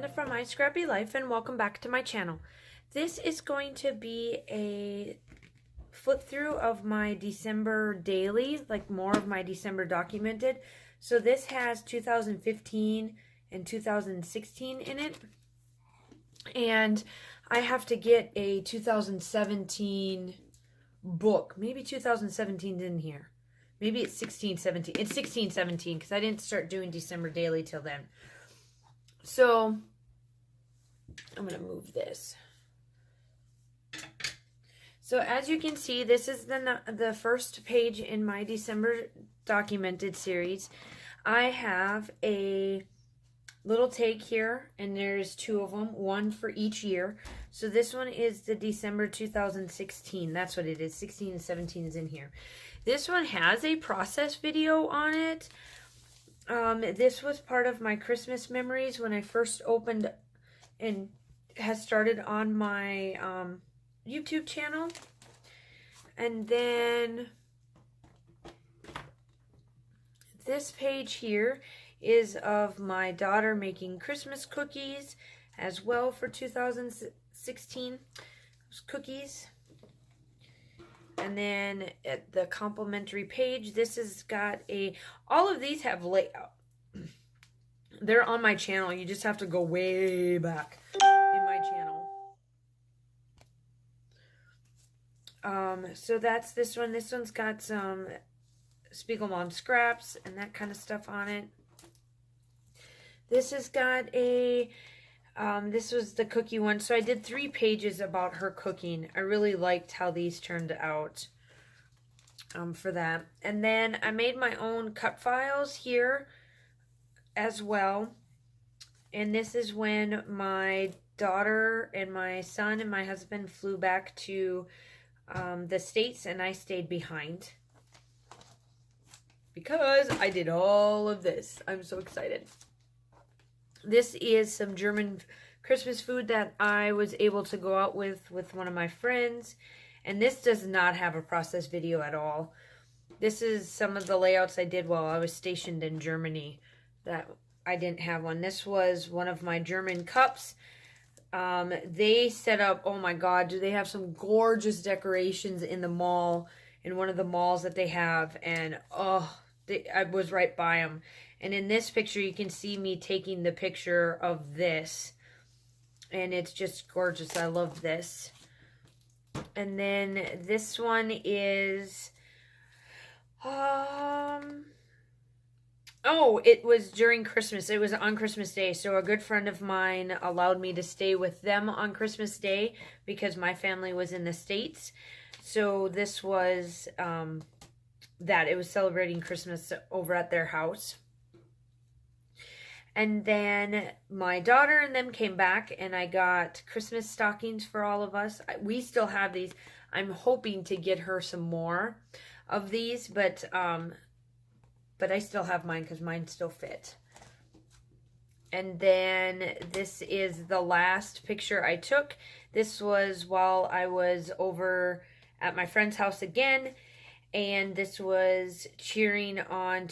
Miranda from My Scrappy Life, and welcome back to my channel. This is going to be a flip through of my December daily, like more of my December documented. So this has 2015 and 2016 in it, and I have to get a 2017 book. Maybe 2017 in here. Maybe it's 16-17. It's 16-17 because I didn't start doing December daily till then. So I'm going to move this. So as you can see, this is the first page in my December documented series. I have a little take here, and there's two of them, one for each year. So this one is the December 2016. That's what it is. 16 and 17 is in here. This one has a process video on it. This was part of my Christmas memories when I first opened and has started on my YouTube channel. And then this page here is of my daughter making Christmas cookies as well for 2016. Those cookies. And then at the complimentary page, this has got all of these have layout. They're on my channel. You just have to go way back in my channel. So that's this one. This one's got some Spiegelmom scraps and that kind of stuff on it. This has got this was the cookie one. So I did 3 pages about her cooking. I really liked how these turned out for that. And then I made my own cut files here as well. And this is when my daughter and my son and my husband flew back to the States, and I stayed behind because I did all of this. I'm so excited. This is some German Christmas food that I was able to go out with one of my friends. And this does not have a process video at all. This is some of the layouts I did while I was stationed in Germany that I didn't have one. This was one of my German cups. They set up, oh my God, do they have some gorgeous decorations in the mall, in one of the malls that they have. And I was right by them. And in this picture, you can see me taking the picture of this. And it's just gorgeous. I love this. And then this one is... Oh, it was during Christmas. It was on Christmas Day. So a good friend of mine allowed me to stay with them on Christmas Day because my family was in the States. So this was that. It was celebrating Christmas over at their house. And then my daughter and them came back, and I got Christmas stockings for all of us. We still have these. I'm hoping to get her some more of these, but I still have mine because mine still fit. And then this is the last picture I took. This was while I was over at my friend's house again, and this was cheering on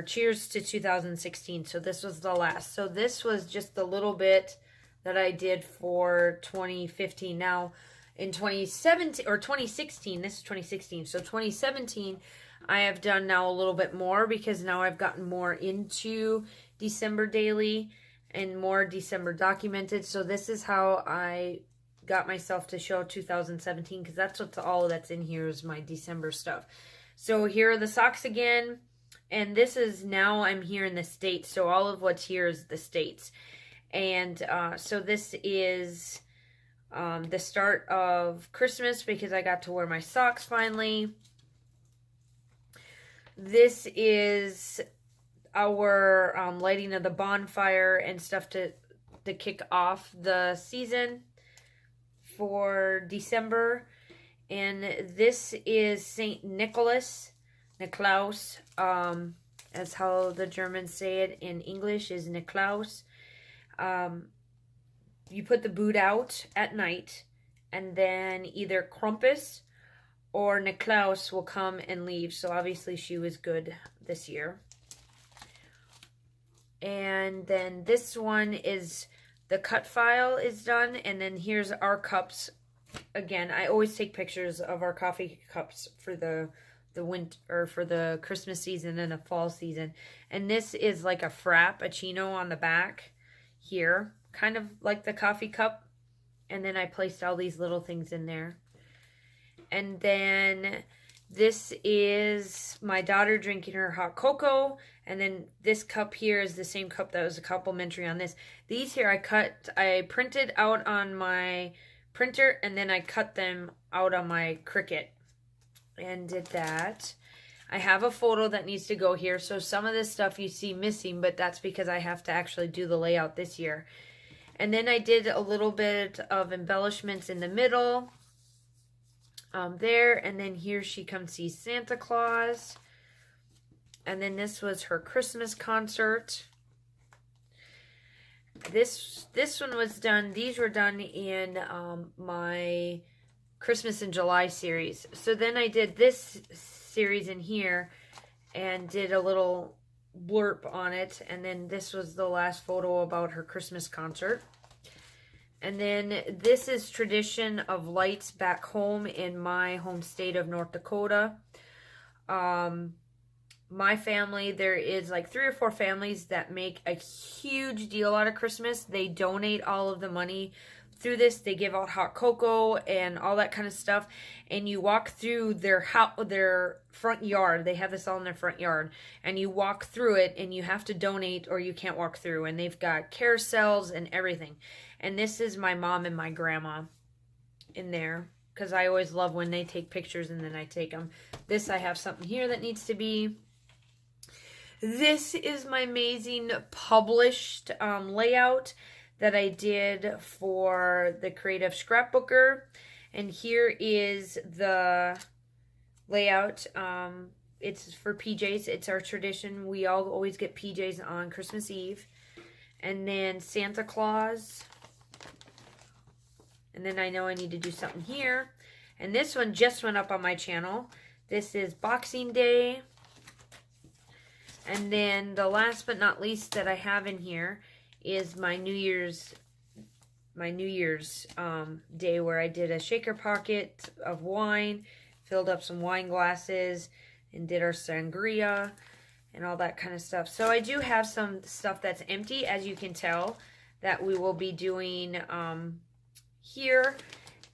cheers to 2016. So this was the last. So this was just the little bit that I did for 2015. Now in 2017 or 2016, this is 2016. So 2017, I have done now a little bit more because now I've gotten more into December daily and more December documented. So this is how I got myself to show 2017 because that's what's all that's in here is my December stuff. So here are the socks again. And this is now I'm here in the States. So all of what's here is the States. And so this is the start of Christmas because I got to wear my socks finally. This is our lighting of the bonfire and stuff to kick off the season for December. And this is St. Nicholas. Niklaus, as how the Germans say it in English, is Niklaus. You put the boot out at night, and then either Krampus or Niklaus will come and leave. So obviously she was good this year. And then this one is the cut file is done. And then here's our cups. Again, I always take pictures of our coffee cups for the winter, or for the Christmas season and the fall season. And this is like a frappuccino on the back here, kind of like the coffee cup. And then I placed all these little things in there. And then this is my daughter drinking her hot cocoa. And then this cup here is the same cup that was a complimentary on this. These here I printed out on my printer, and then I cut them out on my Cricut and did that. I have a photo that needs to go here, so some of this stuff you see missing, but that's because I have to actually do the layout this year. And then I did a little bit of embellishments in the middle there, and then here she comes see Santa Claus. And then this was her Christmas concert. This one was done, these were done in my Christmas in July series. So then I did this series in here and did a little blurb on it. And then this was the last photo about her Christmas concert. And then this is tradition of lights back home in my home state of North Dakota. My family, there is like 3 or 4 families that make a huge deal out of Christmas. They donate all of the money through this. They give out hot cocoa and all that kind of stuff. And you walk through their front yard. They have this all in their front yard. And you walk through it, and you have to donate or you can't walk through. And they've got carousels and everything. And this is my mom and my grandma in there, because I always love when they take pictures and then I take them. This, I have something here that needs to be. This is my amazing published layout that I did for the Creative Scrapbooker. And here is the layout. It's for PJs. It's our tradition. We all always get PJs on Christmas Eve. And then Santa Claus. And then I know I need to do something here. And this one just went up on my channel. This is Boxing Day. And then the last but not least that I have in here is my New Year's day, where I did a shaker pocket of wine, filled up some wine glasses, and did our sangria and all that kind of stuff. So I do have some stuff that's empty, as you can tell, that we will be doing here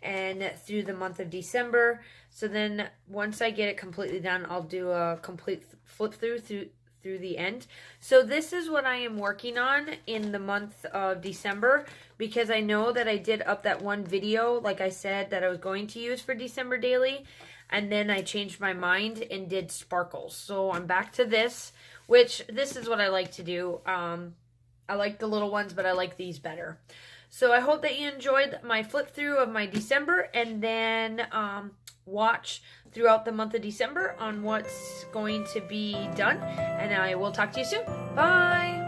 and through the month of December. So then once I get it completely done, I'll do a complete flip through the end. So this is what I am working on in the month of December, because I know that I did up that one video, like I said, that I was going to use for December daily, and then I changed my mind and did sparkles. So I'm back to this, which this is what I like to do. I like the little ones, but I like these better. So I hope that you enjoyed my flip through of my December, and then watch throughout the month of December on what's going to be done. And I will talk to you soon. Bye!